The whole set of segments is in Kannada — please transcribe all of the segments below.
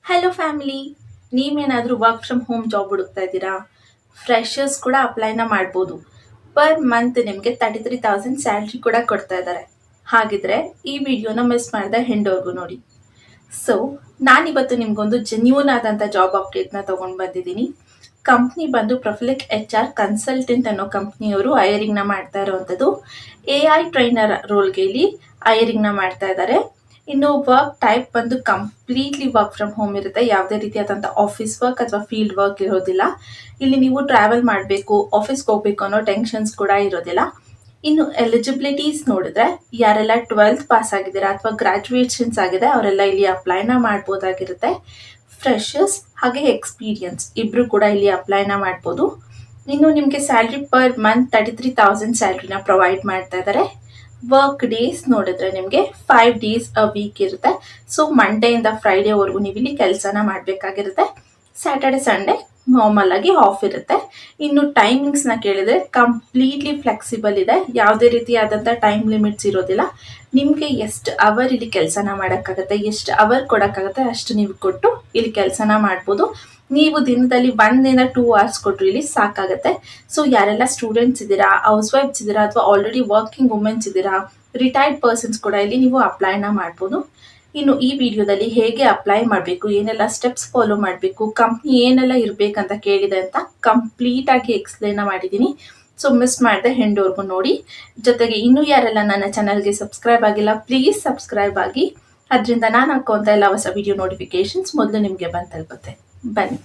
ಹಲೋ ಫ್ಯಾಮಿಲಿ, ನೀವೇನಾದರೂ ವರ್ಕ್ ಫ್ರಮ್ ಹೋಮ್ ಜಾಬ್ ಹುಡುಕ್ತಾ ಇದ್ದೀರಾ? ಫ್ರೆಷರ್ಸ್ ಕೂಡ ಅಪ್ಲೈನ ಮಾಡ್ಬೋದು. ಪರ್ ಮಂತ್ ನಿಮಗೆ 33,000 ಸ್ಯಾಲ್ರಿ ಕೂಡ ಕೊಡ್ತಾ ಇದ್ದಾರೆ. ಹಾಗಿದ್ರೆ ಈ ವಿಡಿಯೋನ ಮಿಸ್ ಮಾಡದೆ ಹೆಂಡೋರ್ಗು ನೋಡಿ. ಸೊ ನಾನಿವತ್ತು ನಿಮ್ಗೊಂದು ಜೆನ್ಯೂನ್ ಆದಂಥ ಜಾಬ್ ಅಪ್ಡೇಟ್ನ ತೊಗೊಂಡು ಬಂದಿದ್ದೀನಿ. ಕಂಪ್ನಿ ಬಂದು ಪ್ರೊಫಿಲಿಕ್ HR ಕನ್ಸಲ್ಟೆಂಟ್ ಅನ್ನೋ ಕಂಪ್ನಿಯವರು ಹೈರಿಂಗ್ನ ಮಾಡ್ತಾ ಇರೋವಂಥದ್ದು. AI ಟ್ರೈನರ್ ರೋಲ್ಗೆ ಇಲ್ಲಿ ಹೈರಿಂಗ್ನ ಮಾಡ್ತಾ ಇದ್ದಾರೆ. ಇನ್ನು ವರ್ಕ್ ಟೈಪ್ ಬಂದು ಕಂಪ್ಲೀಟ್ಲಿ ವರ್ಕ್ ಫ್ರಮ್ ಹೋಮ್ ಇರುತ್ತೆ. ಯಾವುದೇ ರೀತಿಯಾದಂಥ ಆಫೀಸ್ ವರ್ಕ್ ಅಥವಾ ಫೀಲ್ಡ್ ವರ್ಕ್ ಇರೋದಿಲ್ಲ. ಇಲ್ಲಿ ನೀವು ಟ್ರಾವೆಲ್ ಮಾಡಬೇಕು, ಆಫೀಸ್ಗೆ ಹೋಗ್ಬೇಕು ಅನ್ನೋ ಟೆನ್ಷನ್ಸ್ ಕೂಡ ಇರೋದಿಲ್ಲ. ಇನ್ನು ಎಲಿಜಿಬಿಲಿಟೀಸ್ ನೋಡಿದ್ರೆ ಯಾರೆಲ್ಲ 12th ಪಾಸ್ ಆಗಿದ್ದೀರಾ ಅಥವಾ ಗ್ರಾಜುಯೇಷನ್ಸ್ ಆಗಿದೆ ಅವರೆಲ್ಲ ಇಲ್ಲಿ ಅಪ್ಲೈನ ಮಾಡ್ಬೋದಾಗಿರುತ್ತೆ. ಫ್ರೆಷರ್ಸ್ ಹಾಗೆ ಎಕ್ಸ್ಪೀರಿಯನ್ಸ್ ಇಬ್ಬರು ಕೂಡ ಇಲ್ಲಿ ಅಪ್ಲೈನ ಮಾಡ್ಬೋದು. ಇನ್ನು ನಿಮಗೆ ಸ್ಯಾಲ್ರಿ ಪರ್ ಮಂತ್ 33,000 ಸ್ಯಾಲ್ರಿನ ಪ್ರೊವೈಡ್ ಮಾಡ್ತಾ ಇದ್ದಾರೆ. ವರ್ಕ್ ಡೇಸ್ ನೋಡಿದ್ರೆ ನಿಮಗೆ 5 ಡೇಸ್ ಅ ವೀಕ್ ಇರುತ್ತೆ. ಸೊ ಮಂಡೇಯಿಂದ ಫ್ರೈಡೇವರೆಗೂ ನೀವು ಇಲ್ಲಿ ಕೆಲಸನ ಮಾಡಬೇಕಾಗಿರುತ್ತೆ. ಸ್ಯಾಟರ್ಡೆ ಸಂಡೇ ನಾರ್ಮಲ್ ಆಗಿ ಆಫ್ ಇರುತ್ತೆ. ಇನ್ನು ಟೈಮಿಂಗ್ಸ್ನ ಕೇಳಿದ್ರೆ ಕಂಪ್ಲೀಟ್ಲಿ ಫ್ಲೆಕ್ಸಿಬಲ್ ಇದೆ. ಯಾವುದೇ ರೀತಿಯಾದಂಥ ಟೈಮ್ ಲಿಮಿಟ್ಸ್ ಇರೋದಿಲ್ಲ. ನಿಮಗೆ ಎಷ್ಟು ಅವರ್ ಇಲ್ಲಿ ಕೆಲಸನ ಮಾಡೋಕ್ಕಾಗತ್ತೆ, ಎಷ್ಟು ಅವರ್ ಕೊಡೋಕ್ಕಾಗತ್ತೆ ಅಷ್ಟು ನೀವು ಕೊಟ್ಟು ಇಲ್ಲಿ ಕೆಲಸನ ಮಾಡ್ಬೋದು. ನೀವು ದಿನದಲ್ಲಿ 1 2 ಅವರ್ಸ್ ಕೊಟ್ಟರು ಇಲ್ಲಿ ಸಾಕಾಗುತ್ತೆ. ಸೊ ಯಾರೆಲ್ಲ ಸ್ಟೂಡೆಂಟ್ಸ್ ಇದ್ದೀರಾ, ಹೌಸ್ ವೈಫ್ಸ್ ಇದ್ದೀರಾ ಅಥವಾ ಆಲ್ರೆಡಿ ವರ್ಕಿಂಗ್ ವುಮೆನ್ಸ್ ಇದ್ದೀರಾ, ರಿಟೈರ್ಡ್ ಪರ್ಸನ್ಸ್ ಕೂಡ ಇಲ್ಲಿ ನೀವು ಅಪ್ಲೈನ ಮಾಡ್ಬೋದು. ಇನ್ನು ಈ ವಿಡಿಯೋದಲ್ಲಿ ಹೇಗೆ ಅಪ್ಲೈ ಮಾಡಬೇಕು, ಏನೆಲ್ಲ ಸ್ಟೆಪ್ಸ್ ಫಾಲೋ ಮಾಡಬೇಕು, ಕಂಪ್ನಿ ಏನೆಲ್ಲ ಇರಬೇಕಂತ ಕೇಳಿದೆ ಅಂತ ಕಂಪ್ಲೀಟಾಗಿ ಎಕ್ಸ್ಪ್ಲೇನ್ ಮಾಡಿದ್ದೀನಿ. ಸೊ ಮಿಸ್ ಮಾಡದೆ ಹೆಂಡೋರ್ಗು ನೋಡಿ. ಜೊತೆಗೆ ಇನ್ನೂ ಯಾರೆಲ್ಲ ನನ್ನ ಚಾನಲ್ಗೆ ಸಬ್ಸ್ಕ್ರೈಬ್ ಆಗಿಲ್ಲ ಪ್ಲೀಸ್ ಸಬ್ಸ್ಕ್ರೈಬ್ ಆಗಿ. ಅದರಿಂದ ನಾನು ಹಾಕುವಂಥ ಎಲ್ಲ ಹೊಸ ವಿಡಿಯೋ ನೋಟಿಫಿಕೇಶನ್ಸ್ ಮೊದಲು ನಿಮಗೆ ಬಂದು ತಲುಪುತ್ತೆ. ಬನ್ನಿ.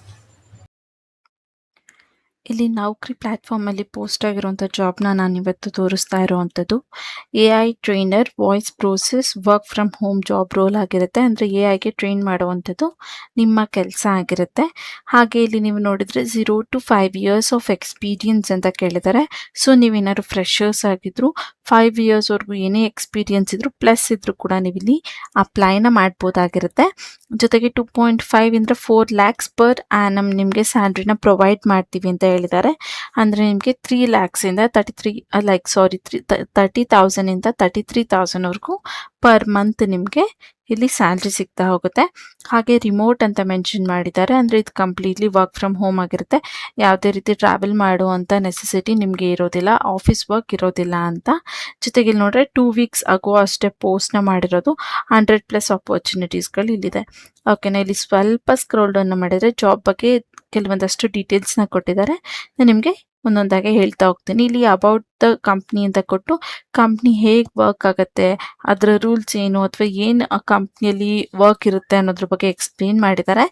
ಇಲ್ಲಿ ನೌಕರಿ ಪ್ಲ್ಯಾಟ್ಫಾರ್ಮಲ್ಲಿ ಪೋಸ್ಟ್ ಆಗಿರುವಂಥ ಜಾಬ್ನ ನಾನು ಇವತ್ತು ತೋರಿಸ್ತಾ ಇರೋವಂಥದ್ದು AI trainer voice process work from home job roll ಆಗಿರುತ್ತೆ. ಅಂದರೆ AIಗೆ ಟ್ರೈನ್ ಮಾಡುವಂಥದ್ದು ನಿಮ್ಮ ಕೆಲಸ ಆಗಿರುತ್ತೆ. ಹಾಗೆ ಇಲ್ಲಿ ನೀವು ನೋಡಿದರೆ 0 to 5 years ಆಫ್ ಎಕ್ಸ್ಪೀರಿಯನ್ಸ್ ಅಂತ ಕೇಳಿದ್ದಾರೆ. ಸೊ ನೀವೇನಾದ್ರು ಫ್ರೆಷರ್ಸ್ ಆಗಿದ್ರು 5 ಇಯರ್ಸ್ವರೆಗೂ ಏನೇ ಎಕ್ಸ್ಪೀರಿಯನ್ಸ್ ಇದ್ರು ಪ್ಲಸ್ ಇದ್ರೂ ಕೂಡ ನೀವಿಲ್ಲಿ ಅಪ್ಲೈನ ಮಾಡ್ಬೋದಾಗಿರುತ್ತೆ. ಜೊತೆಗೆ 2.5 ಇಂದ 4 lakhs ಪರ್ ಆ್ಯನಮ್ ನಿಮಗೆ ಸ್ಯಾಲ್ರಿನ ಪ್ರೊವೈಡ್ ಮಾಡ್ತೀವಿ ಅಂತ ಹೇಳಿದ್ದಾರೆ. ಅಂದರೆ ನಿಮಗೆ 3 lakhs ಇಂದ 30,000 ಇಂದ 33,000ವರೆಗೂ ಪರ್ ಮಂತ್ ನಿಮಗೆ ಇಲ್ಲಿ ಸ್ಯಾಲ್ರಿ ಸಿಗ್ತಾ ಹೋಗುತ್ತೆ. ಹಾಗೆ ರಿಮೋಟ್ ಅಂತ ಮೆನ್ಷನ್ ಮಾಡಿದ್ದಾರೆ. ಅಂದರೆ ಇದು ಕಂಪ್ಲೀಟ್ಲಿ ವರ್ಕ್ ಫ್ರಮ್ ಹೋಮ್ ಆಗಿರುತ್ತೆ. ಯಾವುದೇ ರೀತಿ ಟ್ರಾವೆಲ್ ಮಾಡುವಂಥ ನೆಸೆಸಿಟಿ ನಿಮಗೆ ಇರೋದಿಲ್ಲ, ಆಫೀಸ್ ವರ್ಕ್ ಇರೋದಿಲ್ಲ ಅಂತ. ಜೊತೆಗೆ ಇಲ್ಲಿ ನೋಡ್ರೆ 2 weeks ಆಗೋ ಅಷ್ಟೇ ಪೋಸ್ಟ್ನ ಮಾಡಿರೋದು. 100+ ಆಪರ್ಚುನಿಟೀಸ್ಗಳು ಇಲ್ಲಿದೆ. ಓಕೆನಾ, ಇಲ್ಲಿ ಸ್ವಲ್ಪ ಸ್ಕ್ರೋಲ್ ಡೌನ್ ಮಾಡಿದರೆ ಜಾಬ್ ಬಗ್ಗೆ ಕೆಲವೊಂದಷ್ಟು ಡೀಟೇಲ್ಸ್ನ ಕೊಟ್ಟಿದ್ದಾರೆ. ನಾನು ನಿಮಗೆ ಒಂದೊಂದಾಗೆ ಹೇಳ್ತಾ ಹೋಗ್ತೀನಿ. ಇಲ್ಲಿ ಅಬೌಟ್ ದ ಕಂಪ್ನಿ ಅಂತ ಕೊಟ್ಟು ಕಂಪ್ನಿ ಹೇಗೆ ವರ್ಕ್ ಆಗುತ್ತೆ, ಅದರ ರೂಲ್ಸ್ ಏನು ಅಥವಾ ಏನು ಆ ಕಂಪ್ನಿಯಲ್ಲಿ ವರ್ಕ್ ಇರುತ್ತೆ ಅನ್ನೋದ್ರ ಬಗ್ಗೆ ಎಕ್ಸ್ಪ್ಲೇನ್ ಮಾಡಿದ್ದಾರೆ.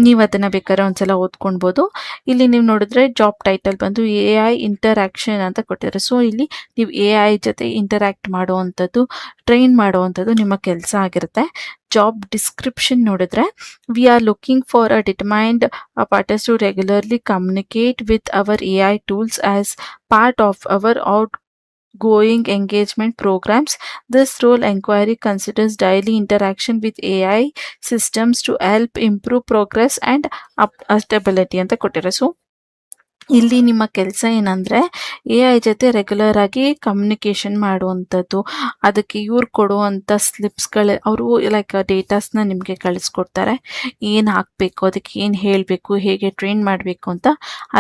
ನೀವು ಅದನ್ನು ಬೇಕಾದ್ರೆ ಒಂದ್ಸಲ ಓದ್ಕೊಳ್ಬೋದು. ಇಲ್ಲಿ ನೀವು ನೋಡಿದ್ರೆ ಜಾಬ್ ಟೈಟಲ್ ಬಂದು AI ಇಂಟರಾಕ್ಷನ್ ಅಂತ ಕೊಟ್ಟಿದ್ದಾರೆ. ಸೊ ಇಲ್ಲಿ ನೀವು AI ಜೊತೆ ಇಂಟರಾಕ್ಟ್ ಮಾಡುವಂಥದ್ದು, ಟ್ರೈನ್ ಮಾಡುವಂಥದ್ದು ನಿಮ್ಮ ಕೆಲಸ ಆಗಿರುತ್ತೆ. ಜಾಬ್ ಡಿಸ್ಕ್ರಿಪ್ಷನ್ ನೋಡಿದ್ರೆ we are looking for a determined partners to regularly communicate with our AI tools as part of our outgoing engagement programs. This role inquiry considers daily interaction with AI systems to help improve progress and adaptability ಅಂತ ಕೊಟ್ಟಿದ್ದಾರೆ. ಸೊ ಇಲ್ಲಿ ನಿಮ್ಮ ಕೆಲಸ ಏನಂದರೆ AI ಜೊತೆ ರೆಗ್ಯುಲರ್ ಆಗಿ ಕಮ್ಯುನಿಕೇಷನ್ ಮಾಡುವಂಥದ್ದು. ಅದಕ್ಕೆ ಇವ್ರು ಕೊಡುವಂಥ ಸ್ಲಿಪ್ಸ್ಗಳು ಅವರು ಲೈಕ್ ಡೇಟಾಸ್ನ ನಿಮಗೆ ಕಳಿಸ್ಕೊಡ್ತಾರೆ. ಏನು ಹಾಕಬೇಕು, ಅದಕ್ಕೆ ಏನು ಹೇಳಬೇಕು, ಹೇಗೆ ಟ್ರೈನ್ ಮಾಡಬೇಕು ಅಂತ.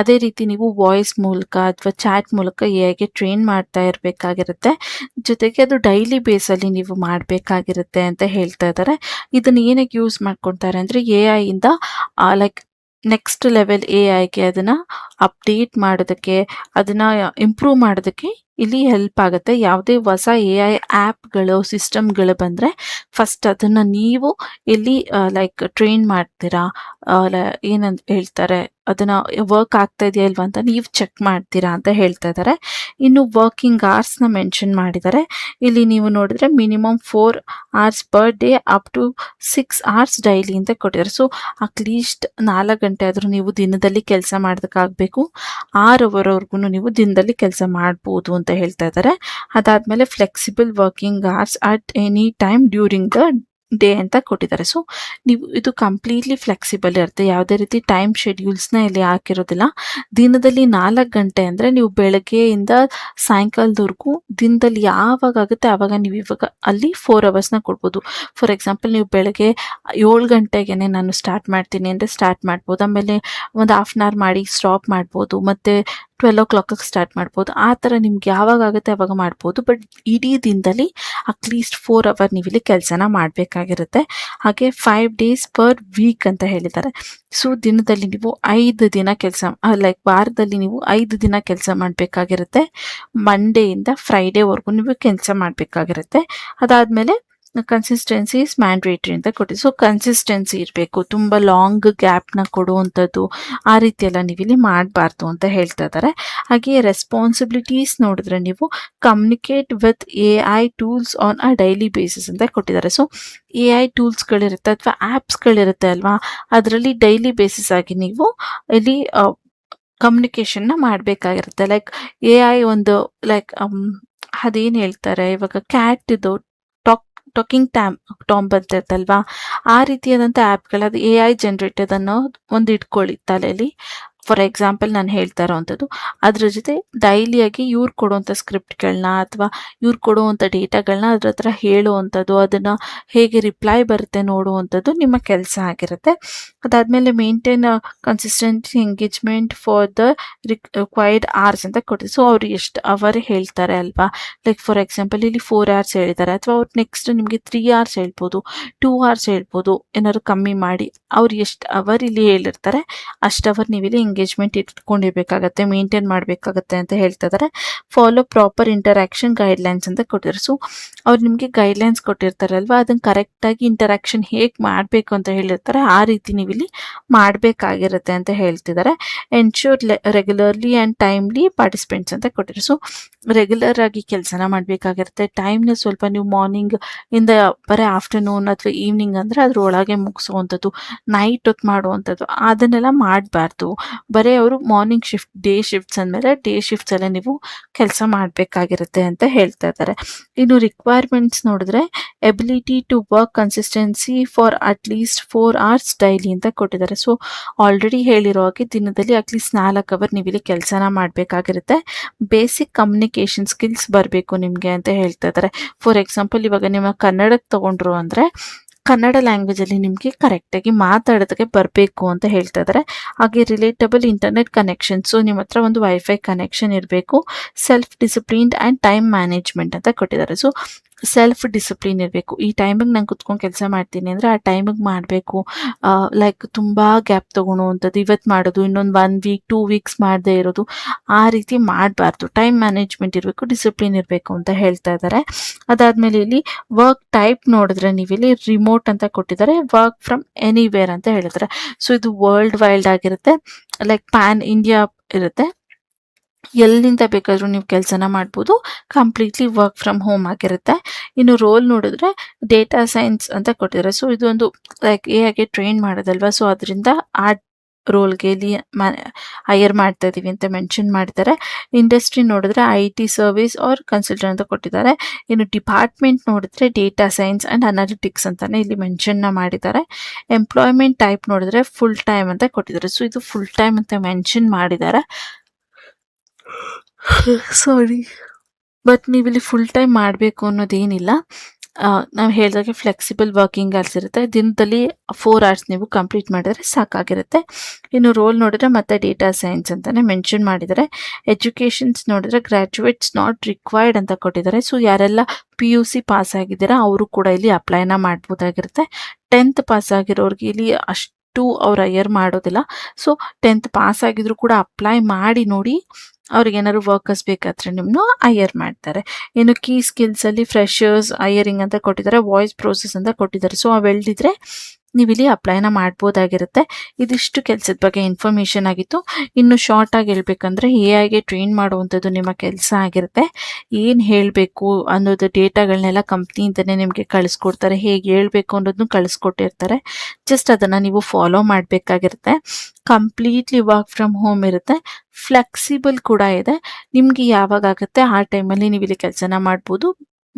ಅದೇ ರೀತಿ ನೀವು ವಾಯ್ಸ್ ಮೂಲಕ ಅಥವಾ ಚಾಟ್ ಮೂಲಕ AIಗೆ ಟ್ರೈನ್ ಮಾಡ್ತಾ ಇರಬೇಕಾಗಿರುತ್ತೆ. ಜೊತೆಗೆ ಅದು ಡೈಲಿ ಬೇಸಲ್ಲಿ ನೀವು ಮಾಡಬೇಕಾಗಿರುತ್ತೆ ಅಂತ ಹೇಳ್ತಾ ಇದ್ದಾರೆ. ಇದನ್ನು ಏನಕ್ಕೆ ಯೂಸ್ ಮಾಡ್ಕೊಳ್ತಾರೆ ಅಂದರೆ AI ಲೈಕ್ ನೆಕ್ಸ್ಟ್ ಲೆವೆಲ್ AIಗೆ ಅದನ್ನು ಅಪ್ಡೇಟ್ ಮಾಡೋದಕ್ಕೆ, ಅದನ್ನು ಇಂಪ್ರೂವ್ ಮಾಡೋದಕ್ಕೆ ಇಲ್ಲಿ ಹೆಲ್ಪ್ ಆಗುತ್ತೆ. ಯಾವುದೇ ಹೊಸ AI ಆ್ಯಪ್ಗಳು ಸಿಸ್ಟಮ್ಗಳು ಬಂದರೆ ಫಸ್ಟ್ ಅದನ್ನು ನೀವು ಇಲ್ಲಿ ಲೈಕ್ ಟ್ರೈನ್ ಮಾಡ್ತೀರಾ, ಏನಂತ ಹೇಳ್ತಾರೆ ಅದನ್ನು ವರ್ಕ್ ಆಗ್ತಾ ಇದೆಯಾ ಇಲ್ವಾ ಅಂತ ನೀವು ಚೆಕ್ ಮಾಡ್ತೀರಾ ಅಂತ ಹೇಳ್ತಾ ಇದ್ದಾರೆ. ಇನ್ನು ವರ್ಕಿಂಗ್ ಅವರ್ಸ್ನ ಮೆನ್ಷನ್ ಮಾಡಿದ್ದಾರೆ. ಇಲ್ಲಿ ನೀವು ನೋಡಿದ್ರೆ minimum 4 hours per day up to 6 hours daily ಅಂತ ಕೊಟ್ಟಿದ್ದಾರೆ. ಸೊ ಅಟ್ಲೀಸ್ಟ್ 4 ಗಂಟೆ ಆದರೂ ನೀವು ದಿನದಲ್ಲಿ ಕೆಲಸ ಮಾಡೋದಕ್ಕಾಗಬೇಕು. 6 ಅವರ್ವರೆಗೂ ನೀವು ದಿನದಲ್ಲಿ ಕೆಲಸ ಮಾಡ್ಬೋದು ಅಂತ ಹೇಳ್ತಾ ಇದ್ದಾರೆ. ಅದಾದಮೇಲೆ flexible working hours at any time during the day ಅಂತ ಕೊಟ್ಟಿದ್ದಾರೆ. ಸೊ ನೀವು ಇದು ಕಂಪ್ಲೀಟ್ಲಿ ಫ್ಲೆಕ್ಸಿಬಲ್ ಇರುತ್ತೆ, ಯಾವುದೇ ರೀತಿ ಟೈಮ್ ಶೆಡ್ಯೂಲ್ಸ್ನ ಇಲ್ಲಿ ಹಾಕಿರೋದಿಲ್ಲ. ದಿನದಲ್ಲಿ 4 ಗಂಟೆ ಅಂದರೆ ನೀವು ಬೆಳಗ್ಗೆಯಿಂದ ಸಾಯಂಕಾಲದವರೆಗೂ ದಿನದಲ್ಲಿ ಯಾವಾಗ ಆಗುತ್ತೆ ಆವಾಗ ನೀವು ಇವಾಗ ಅಲ್ಲಿ 4 ಅವರ್ಸ್ನ ಕೊಡ್ಬೋದು. ಫಾರ್ ಎಕ್ಸಾಂಪಲ್ ನೀವು ಬೆಳಗ್ಗೆ 7 ಗಂಟೆಗೆ ನಾನು ಸ್ಟಾರ್ಟ್ ಮಾಡ್ತೀನಿ ಅಂದರೆ ಸ್ಟಾರ್ಟ್ ಮಾಡ್ಬೋದು, ಆಮೇಲೆ ಒಂದು ಹಾಫ್ ಆನ್ ಅವರ್ ಮಾಡಿ ಸ್ಟಾಪ್ ಮಾಡ್ಬೋದು, ಮತ್ತು 12 o'clock ಸ್ಟಾರ್ಟ್ ಮಾಡ್ಬೋದು. ಆ ಥರ ನಿಮ್ಗೆ ಯಾವಾಗ ಆಗುತ್ತೆ ಆವಾಗ ಮಾಡ್ಬೋದು. ಬಟ್ ಇಡೀ ದಿನದಲ್ಲಿ ಅಟ್ಲೀಸ್ಟ್ 4 ಅವರ್ ನೀವು ಇಲ್ಲಿ ಕೆಲಸನ ಮಾಡಬೇಕಾಗಿರುತ್ತೆ. ಹಾಗೆ 5 days per week ಅಂತ ಹೇಳಿದ್ದಾರೆ. ಸೊ ದಿನದಲ್ಲಿ ನೀವು 5 ದಿನ ಕೆಲಸ, ಲೈಕ್ ವಾರದಲ್ಲಿ ನೀವು 5 ದಿನ ಕೆಲಸ ಮಾಡಬೇಕಾಗಿರುತ್ತೆ. ಮಂಡೆಯಿಂದ ಫ್ರೈಡೇವರೆಗೂ ನೀವು ಕೆಲಸ ಮಾಡಬೇಕಾಗಿರುತ್ತೆ. ಅದಾದಮೇಲೆ ಕನ್ಸಿಸ್ಟೆನ್ಸಿ ಇಸ್ ಮ್ಯಾಂಡ್ರೇಟ್ರಿ ಅಂತ ಕೊಟ್ಟಿದ್ದು. ಸೊ ಕನ್ಸಿಸ್ಟೆನ್ಸಿ ಇರಬೇಕು, ತುಂಬ ಲಾಂಗ್ ಗ್ಯಾಪ್ನ ಕೊಡುವಂಥದ್ದು ಆ ರೀತಿ ಎಲ್ಲ ನೀವು ಇಲ್ಲಿ ಮಾಡಬಾರ್ದು ಅಂತ ಹೇಳ್ತಾ ಇದ್ದಾರೆ. ಹಾಗೆ ರೆಸ್ಪಾನ್ಸಿಬಿಲಿಟೀಸ್ ನೋಡಿದ್ರೆ ನೀವು communicate with AI tools on a daily basis ಅಂತ ಕೊಟ್ಟಿದ್ದಾರೆ. ಸೊ AI ಟೂಲ್ಸ್ಗಳಿರುತ್ತೆ ಅಥವಾ ಆ್ಯಪ್ಸ್ಗಳಿರುತ್ತೆ ಅಲ್ವಾ, ಅದರಲ್ಲಿ ಡೈಲಿ ಬೇಸಿಸ್ ಆಗಿ ನೀವು ಇಲ್ಲಿ ಕಮ್ಯುನಿಕೇಷನ್ನ ಮಾಡಬೇಕಾಗಿರುತ್ತೆ. ಲೈಕ್ AI ಒಂದು ಲೈಕ್ ಅದೇನು ಹೇಳ್ತಾರೆ ಇವಾಗ ಕ್ಯಾಟ್ ಇದು ಟಾಕಿಂಗ್ ಟಾಮ್ ಬರ್ತಿರ್ತಲ್ವಾ, ಆ ರೀತಿಯಾದಂಥ ಆ್ಯಪ್ಗಳು ಅದು AI ಜನರೇಟೆಡ್ ಅನ್ನೋ ಒಂದು ಇಟ್ಕೊಳ್ಳಿ ತಲೆಯಲ್ಲಿ. ಫಾರ್ ಎಕ್ಸಾಂಪಲ್ ನಾನು ಹೇಳ್ತಾ ಇರೋವಂಥದ್ದು, ಅದ್ರ ಜೊತೆ ಡೈಲಿಯಾಗಿ ಇವ್ರು ಕೊಡುವಂಥ ಸ್ಕ್ರಿಪ್ಟ್ಗಳನ್ನ ಅಥವಾ ಇವ್ರು ಕೊಡುವಂಥ ಡೇಟಾಗಳನ್ನ ಅದ್ರ ಹತ್ರ ಹೇಳುವಂಥದ್ದು, ಅದನ್ನು ಹೇಗೆ ರಿಪ್ಲೈ ಬರುತ್ತೆ ನೋಡುವಂಥದ್ದು ನಿಮ್ಮ ಕೆಲಸ ಆಗಿರುತ್ತೆ. ಅದಾದಮೇಲೆ maintain consistency engagement for the required hours ಅಂತ ಕೊಟ್ಟಿದ್ದು. ಸೊ ಅವ್ರು ಎಷ್ಟು ಅವರ್ ಹೇಳ್ತಾರೆ ಅಲ್ವಾ, ಲೈಕ್ ಫಾರ್ ಎಕ್ಸಾಂಪಲ್ ಇಲ್ಲಿ 4 hours ಹೇಳಿದ್ದಾರೆ, ಅಥವಾ ಅವ್ರು ನೆಕ್ಸ್ಟ್ ನಿಮಗೆ 3 hours ಹೇಳ್ಬೋದು, 2 hours ಹೇಳ್ಬೋದು, ಏನಾದ್ರು ಕಮ್ಮಿ ಮಾಡಿ. ಅವ್ರು ಎಷ್ಟು ಅವರ್ ಇಲ್ಲಿ ಹೇಳಿರ್ತಾರೆ ಅಷ್ಟು ಅವರ್ ನೀವು ಇಲ್ಲಿ ಎಂಗೇಜ್ಮೆಂಟ್ ಇಟ್ಕೊಂಡಿರ್ಬೇಕಾಗತ್ತೆ, ಮೇಂಟೈನ್ ಮಾಡಬೇಕಾಗತ್ತೆ ಅಂತ ಹೇಳ್ತಾ ಇದ್ದಾರೆ. ಫಾಲೋ ಪ್ರಾಪರ್ ಇಂಟರಾಕ್ಷನ್ ಗೈಡ್ಲೈನ್ಸ್ ಅಂತ ಕೊಟ್ಟಿದ್ದಾರೆ. ಸೊ ಅವ್ರು ನಿಮಗೆ ಗೈಡ್ಲೈನ್ಸ್ ಕೊಟ್ಟಿರ್ತಾರಲ್ವಾ, ಅದನ್ನು ಕರೆಕ್ಟಾಗಿ ಇಂಟರಾಕ್ಷನ್ ಹೇಗೆ ಮಾಡಬೇಕು ಅಂತ ಹೇಳಿರ್ತಾರೆ, ಆ ರೀತಿ ನೀವು ಇಲ್ಲಿ ಮಾಡಬೇಕಾಗಿರುತ್ತೆ ಅಂತ ಹೇಳ್ತಿದ್ದಾರೆ. Ensure regularly and timely participants ಅಂತ ಕೊಟ್ಟಿದ್ದಾರೆ. ಸೊ ರೆಗ್ಯುಲರ್ ಆಗಿ ಕೆಲಸನ ಮಾಡಬೇಕಾಗಿರುತ್ತೆ. ಟೈಮ್ನ ಸ್ವಲ್ಪ ನೀವು ಮಾರ್ನಿಂಗ್ ಇಂದ ಬರೀ ಆಫ್ಟರ್ನೂನ್ ಅಥವಾ ಈವ್ನಿಂಗ್ ಅಂದರೆ ಅದ್ರ ಒಳಗೆ ಮುಗಿಸುವಂಥದ್ದು, ನೈಟ್ ಹೊತ್ತು ಮಾಡುವಂಥದ್ದು ಅದನ್ನೆಲ್ಲ ಮಾಡಬಾರ್ದು. ಬರೀ ಅವರು ಮಾರ್ನಿಂಗ್ ಶಿಫ್ಟ್, ಡೇ ಶಿಫ್ಟ್ಸ್ ಅಂದಮೇಲೆ ಡೇ ಶಿಫ್ಟ್ಸ್ ಎಲ್ಲ ನೀವು ಕೆಲಸ ಮಾಡಬೇಕಾಗಿರುತ್ತೆ ಅಂತ ಹೇಳ್ತಾ ಇದ್ದಾರೆ. ಇನ್ನು ರಿಕ್ವೈರ್ಮೆಂಟ್ಸ್ ನೋಡಿದ್ರೆ ability to work consistency for at least 4 hours daily ಅಂತ ಕೊಟ್ಟಿದ್ದಾರೆ. ಸೊ ಆಲ್ರೆಡಿ ಹೇಳಿರೋ ಹಾಗೆ ದಿನದಲ್ಲಿ ಅಟ್ಲೀಸ್ಟ್ 4 hour ನೀವು ಇಲ್ಲಿ ಕೆಲಸನ ಮಾಡಬೇಕಾಗಿರುತ್ತೆ. ಬೇಸಿಕ್ ಕಮ್ಯುನಿಕೇಷನ್ ಸ್ಕಿಲ್ಸ್ ಬರಬೇಕು ನಿಮಗೆ ಅಂತ ಹೇಳ್ತಾ ಇದ್ದಾರೆ. ಫಾರ್ ಎಕ್ಸಾಂಪಲ್ ಇವಾಗ ನಿಮ್ಮ ಕನ್ನಡಕ್ಕೆ ತಗೊಂಡ್ರು ಅಂದರೆ ಕನ್ನಡ ಲ್ಯಾಂಗ್ವೇಜಲ್ಲಿ ನಿಮಗೆ ಕರೆಕ್ಟಾಗಿ ಮಾತಾಡೋದಕ್ಕೆ ಬರಬೇಕು ಅಂತ ಹೇಳ್ತಾ ಇದ್ದಾರೆ. ಹಾಗೆ ರಿಲೇಟಬಲ್ ಇಂಟರ್ನೆಟ್ ಕನೆಕ್ಷನ್, ಸೊ ನಿಮ್ಮ ಹತ್ರ ಒಂದು ವೈಫೈ ಕನೆಕ್ಷನ್ ಇರಬೇಕು. Self disciplined and time management ಅಂತ ಕೊಟ್ಟಿದ್ದಾರೆ. ಸೊ ಸೆಲ್ಫ್ ಡಿಸಿಪ್ಲಿನ್ ಇರಬೇಕು. ಈ ಟೈಮಿಗೆ ನಾನು ಕುತ್ಕೊಂಡು ಕೆಲಸ ಮಾಡ್ತೀನಿ ಅಂದರೆ ಆ ಟೈಮಿಗೆ ಮಾಡಬೇಕು. ಲೈಕ್ ತುಂಬ ಗ್ಯಾಪ್ ತೊಗೊಳುವಂಥದ್ದು, ಇವತ್ತು ಮಾಡೋದು ಇನ್ನೊಂದು 1 week 2 weeks ಮಾಡದೇ ಇರೋದು, ಆ ರೀತಿ ಮಾಡಬಾರ್ದು. ಟೈಮ್ ಮ್ಯಾನೇಜ್ಮೆಂಟ್ ಇರಬೇಕು, ಡಿಸಿಪ್ಲಿನ್ ಇರಬೇಕು ಅಂತ ಹೇಳ್ತಾ ಇದ್ದಾರೆ. ಅದಾದಮೇಲೆ ಇಲ್ಲಿ ವರ್ಕ್ ಟೈಪ್ ನೋಡಿದ್ರೆ ನೀವು ಇಲ್ಲಿ ರಿಮೋಟ್ ಅಂತ ಕೊಟ್ಟಿದ್ದಾರೆ, ವರ್ಕ್ ಫ್ರಮ್ ಎನಿವೇರ್ ಅಂತ ಹೇಳಿದ್ದಾರೆ. ಸೊ ಇದು ವರ್ಲ್ಡ್ ವೈಲ್ಡ್ ಆಗಿರುತ್ತೆ, ಲೈಕ್ ಪ್ಯಾನ್ ಇಂಡಿಯಾ ಇರುತ್ತೆ, ಎಲ್ಲಿಂದ ಬೇಕಾದರೂ ನೀವು ಕೆಲಸನ ಮಾಡ್ಬೋದು. ಕಂಪ್ಲೀಟ್ಲಿ ವರ್ಕ್ ಫ್ರಮ್ ಹೋಮ್ ಆಗಿರುತ್ತೆ. ಇನ್ನು ರೋಲ್ ನೋಡಿದ್ರೆ ಡೇಟಾ ಸೈನ್ಸ್ ಅಂತ ಕೊಟ್ಟಿದ್ದಾರೆ. ಸೊ ಇದೊಂದು ಲೈಕ್ AI ಟ್ರೈನ್ ಮಾಡೋದಲ್ವಾ, ಸೊ ಅದರಿಂದ ಆ ರೋಲ್ಗೆ ಇಲ್ಲಿ ಹೈಯರ್ ಮಾಡ್ತಾ ಇದೀವಿ ಅಂತ ಮೆನ್ಷನ್ ಮಾಡಿದ್ದಾರೆ. ಇಂಡಸ್ಟ್ರಿ ನೋಡಿದ್ರೆ IT ಸರ್ವಿಸ್ ಆರ್ ಕನ್ಸಲ್ಟೆಂಟ್ ಅಂತ ಕೊಟ್ಟಿದ್ದಾರೆ. ಇನ್ನು ಡಿಪಾರ್ಟ್ಮೆಂಟ್ ನೋಡಿದ್ರೆ ಡೇಟಾ ಸೈನ್ಸ್ ಆ್ಯಂಡ್ ಅನಾಲಿಟಿಕ್ಸ್ ಅಂತಾನೆ ಇಲ್ಲಿ ಮೆನ್ಷನ್ನ ಮಾಡಿದ್ದಾರೆ. ಎಂಪ್ಲಾಯ್ಮೆಂಟ್ ಟೈಪ್ ನೋಡಿದ್ರೆ ಫುಲ್ ಟೈಮ್ ಅಂತ ಕೊಟ್ಟಿದ್ದಾರೆ. ಸೊ ಇದು ಫುಲ್ ಟೈಮ್ ಅಂತ ಮೆನ್ಷನ್ ಮಾಡಿದ್ದಾರೆ. ಸಾರಿ, ಬಟ್ ನೀವು ಇಲ್ಲಿ ಫುಲ್ ಟೈಮ್ ಮಾಡಬೇಕು ಅನ್ನೋದೇನಿಲ್ಲ. ನಾವು ಹೇಳಿದಾಗೆ ಫ್ಲೆಕ್ಸಿಬಲ್ ವರ್ಕಿಂಗ್ ಅವರ್ಸ್ ಇರುತ್ತೆ. ದಿನದಲ್ಲಿ 4 hours ನೀವು ಕಂಪ್ಲೀಟ್ ಮಾಡಿದ್ರೆ ಸಾಕಾಗಿರುತ್ತೆ. ಇನ್ನು ರೋಲ್ ನೋಡಿದ್ರೆ ಮತ್ತೆ ಡೇಟಾ ಸೈನ್ಸ್ ಅಂತಾನೆ ಮೆನ್ಷನ್ ಮಾಡಿದ್ದಾರೆ. ಎಜುಕೇಷನ್ಸ್ ನೋಡಿದ್ರೆ ಗ್ರ್ಯಾಜುಯೇಟ್ಸ್ ನಾಟ್ ರಿಕ್ವೈರ್ಡ್ ಅಂತ ಕೊಟ್ಟಿದ್ದಾರೆ. ಸೊ ಯಾರೆಲ್ಲ PUC ಪಾಸ್ ಆಗಿದ್ದೀರಾ ಅವರು ಕೂಡ ಇಲ್ಲಿ ಅಪ್ಲೈನ ಮಾಡ್ಬೋದಾಗಿರುತ್ತೆ. 10th ಪಾಸ್ ಆಗಿರೋರಿಗೆ ಇಲ್ಲಿ ಅಷ್ಟು ಅವ್ರು ಹೈಯರ್ ಮಾಡೋದಿಲ್ಲ. ಸೊ 10th ಪಾಸ್ ಆಗಿದ್ರು ಕೂಡ ಅಪ್ಲೈ ಮಾಡಿ ನೋಡಿ, ಅವ್ರಿಗೆ ಏನಾದ್ರು ವರ್ಕರ್ಸ್ ಬೇಕಾದ್ರೆ ನಿಮ್ಮನ್ನು ಹೈಯರ್ ಮಾಡ್ತಾರೆ. ಇನ್ನು ಕೀ ಸ್ಕಿಲ್ಸಲ್ಲಿ ಫ್ರೆಷರ್ಸ್ ಹೈಯರಿಂಗ್ ಅಂತ ಕೊಟ್ಟಿದ್ದಾರೆ, ವಾಯ್ಸ್ ಪ್ರೋಸೆಸ್ ಅಂತ ಕೊಟ್ಟಿದ್ದಾರೆ. ಸೊ ಅವೆಲ್ದಿದ್ರೆ ನೀವು ಇಲ್ಲಿ ಅಪ್ಲೈನ ಮಾಡ್ಬೋದಾಗಿರುತ್ತೆ. ಇದಿಷ್ಟು ಕೆಲಸದ ಬಗ್ಗೆ ಇನ್ಫಾರ್ಮೇಷನ್ ಆಗಿತ್ತು. ಇನ್ನು ಶಾರ್ಟ್ ಆಗಿ ಹೇಳ್ಬೇಕಂದ್ರೆ AI ಟ್ರೈನ್ ಮಾಡುವಂಥದ್ದು ನಿಮ್ಮ ಕೆಲಸ ಆಗಿರುತ್ತೆ. ಏನು ಹೇಳಬೇಕು ಅನ್ನೋದು ಡೇಟಾಗಳನ್ನೆಲ್ಲ ಕಂಪ್ನಿಯಿಂದನೇ ನಿಮಗೆ ಕಳಿಸ್ಕೊಡ್ತಾರೆ, ಹೇಗೆ ಹೇಳ್ಬೇಕು ಅನ್ನೋದನ್ನು ಕಳಿಸ್ಕೊಟ್ಟಿರ್ತಾರೆ. ಜಸ್ಟ್ ಅದನ್ನು ನೀವು ಫಾಲೋ ಮಾಡಬೇಕಾಗಿರುತ್ತೆ. ಕಂಪ್ಲೀಟ್ಲಿ ವರ್ಕ್ ಫ್ರಮ್ ಹೋಮ್ ಇರುತ್ತೆ, ಫ್ಲೆಕ್ಸಿಬಲ್ ಕೂಡ ಇದೆ. ನಿಮಗೆ ಯಾವಾಗ ಆಗುತ್ತೆ ಆ ಟೈಮಲ್ಲಿ ನೀವು ಇಲ್ಲಿ ಕೆಲಸನ ಮಾಡ್ಬೋದು.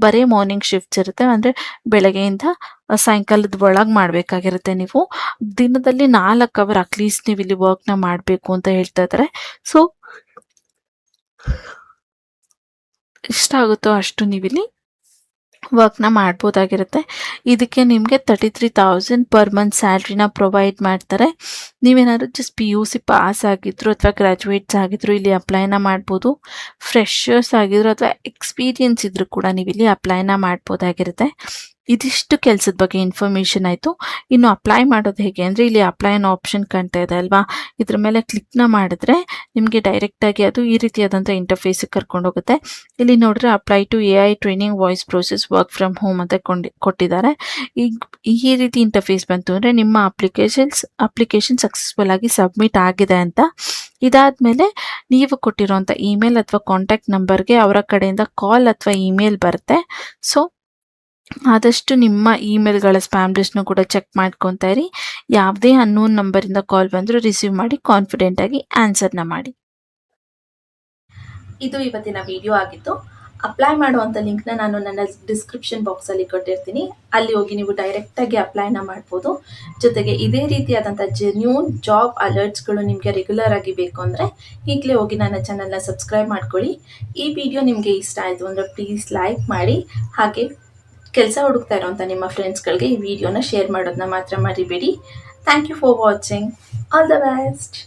ಬರೀ ಮಾರ್ನಿಂಗ್ ಶಿಫ್ಟ್ಸ್ ಇರುತ್ತೆ. ಅಂದರೆ ಬೆಳಗ್ಗೆಯಿಂದ ಸಾಯಂಕಾಲದ ಒಳಗೆ ಮಾಡಬೇಕಾಗಿರುತ್ತೆ. ನೀವು ದಿನದಲ್ಲಿ 4 ಅವರ್ ಅಟ್ಲೀಸ್ಟ್ ನೀವು ಇಲ್ಲಿ ವರ್ಕ್ನ ಮಾಡಬೇಕು ಅಂತ ಹೇಳ್ತಾ ಇದ್ದಾರೆ. ಸೊ ಎಷ್ಟಾಗುತ್ತೋ ಅಷ್ಟು ನೀವಿಲ್ಲಿ ವರ್ಕ್ನ ಮಾಡ್ಬೋದಾಗಿರುತ್ತೆ. ಇದಕ್ಕೆ ನಿಮಗೆ 33,000 ಪರ್ ಮಂತ್ ಸ್ಯಾಲ್ರಿನ ಪ್ರೊವೈಡ್ ಮಾಡ್ತಾರೆ. ನೀವೇನಾದ್ರು ಜಸ್ಟ್ PUC ಪಾಸ್ ಆಗಿದ್ರು ಅಥವಾ ಗ್ರ್ಯಾಜುಯೇಟ್ಸ್ ಆಗಿದ್ರು ಇಲ್ಲಿ ಅಪ್ಲೈನ ಮಾಡ್ಬೋದು. ಫ್ರೆಷರ್ಸ್ ಆಗಿದ್ರು ಅಥವಾ ಎಕ್ಸ್ಪೀರಿಯನ್ಸ್ ಇದ್ರೂ ಕೂಡ ನೀವಿಲ್ಲಿ ಅಪ್ಲೈನ ಮಾಡ್ಬೋದಾಗಿರುತ್ತೆ. ಇದಿಷ್ಟು ಕೆಲಸದ ಬಗ್ಗೆ ಇನ್ಫಾರ್ಮೇಷನ್ ಆಯಿತು. ಇನ್ನು ಅಪ್ಲೈ ಮಾಡೋದು ಹೇಗೆ ಅಂದರೆ ಇಲ್ಲಿ ಅಪ್ಲೈ ಅನ್ನೋ ಆಪ್ಷನ್ ಕಾಣ್ತಾ ಇದೆ ಅಲ್ವಾ, ಇದ್ರ ಮೇಲೆ ಕ್ಲಿಕ್ನ ಮಾಡಿದ್ರೆ ನಿಮಗೆ ಡೈರೆಕ್ಟಾಗಿ ಅದು ಈ ರೀತಿಯಾದಂಥ ಇಂಟರ್ಫೇಸಿಗೆ ಕರ್ಕೊಂಡು ಹೋಗುತ್ತೆ. ಇಲ್ಲಿ ನೋಡಿದ್ರೆ apply to AI training voice process work from home ಅಂತ ಕೊಟ್ಟಿದ್ದಾರೆ. ಈಗ ಈ ರೀತಿ ಇಂಟರ್ಫೇಸ್ ಬಂತು ಅಂದರೆ ನಿಮ್ಮ ಅಪ್ಲಿಕೇಶನ್ ಸಕ್ಸಸ್ಫುಲ್ ಆಗಿ ಸಬ್ಮಿಟ್ ಆಗಿದೆ ಅಂತ. ಇದಾದಮೇಲೆ ನೀವು ಕೊಟ್ಟಿರೋಂಥ ಇಮೇಲ್ ಅಥವಾ ಕಾಂಟ್ಯಾಕ್ಟ್ ನಂಬರ್ಗೆ ಅವರ ಕಡೆಯಿಂದ ಕಾಲ್ ಅಥವಾ ಇಮೇಲ್ ಬರುತ್ತೆ. ಸೊ ಆದಷ್ಟು ನಿಮ್ಮ ಇಮೇಲ್ಗಳ ಸ್ಪ್ಯಾಮ್ ಲಿಸ್ಟ್ನು ಕೂಡ ಚೆಕ್ ಮಾಡ್ಕೊತಾ ಇರಿ. ಯಾವುದೇ ಅನ್ನೋನ್ ನಂಬರಿಂದ ಕಾಲ್ ಬಂದರೂ ರಿಸೀವ್ ಮಾಡಿ ಕಾನ್ಫಿಡೆಂಟ್ ಆಗಿ ಆನ್ಸರ್ನ ಮಾಡಿ. ಇದು ಇವತ್ತಿನ ವಿಡಿಯೋ ಆಗಿತ್ತು. ಅಪ್ಲೈ ಮಾಡುವಂಥ ಲಿಂಕ್ನ ನಾನು ನನ್ನ ಡಿಸ್ಕ್ರಿಪ್ಷನ್ ಬಾಕ್ಸಲ್ಲಿ ಕೊಟ್ಟಿರ್ತೀನಿ. ಅಲ್ಲಿ ಹೋಗಿ ನೀವು ಡೈರೆಕ್ಟಾಗಿ ಅಪ್ಲೈನ ಮಾಡ್ಬೋದು. ಜೊತೆಗೆ ಇದೇ ರೀತಿಯಾದಂಥ ಜೆನ್ಯೂನ್ ಜಾಬ್ ಅಲರ್ಟ್ಸ್ಗಳು ನಿಮಗೆ ರೆಗ್ಯುಲರ್ ಆಗಿ ಬೇಕು ಅಂದರೆ ಈಗಲೇ ಹೋಗಿ ನನ್ನ ಚಾನಲ್ನ ಸಬ್ಸ್ಕ್ರೈಬ್ ಮಾಡ್ಕೊಳ್ಳಿ. ಈ ವಿಡಿಯೋ ನಿಮಗೆ ಇಷ್ಟ ಆಯಿತು ಅಂದರೆ ಪ್ಲೀಸ್ ಲೈಕ್ ಮಾಡಿ. ಹಾಗೆ ಕೆಲಸ ಹುಡುಕ್ತಾ ಇರೋಂಥ ನಿಮ್ಮ ಫ್ರೆಂಡ್ಸ್ಗಳಿಗೆ ಈ ವಿಡಿಯೋನ ಶೇರ್ ಮಾಡೋದನ್ನ ಮಾತ್ರ ಮರಿಬೇಡಿ. Thank you for watching. All the best.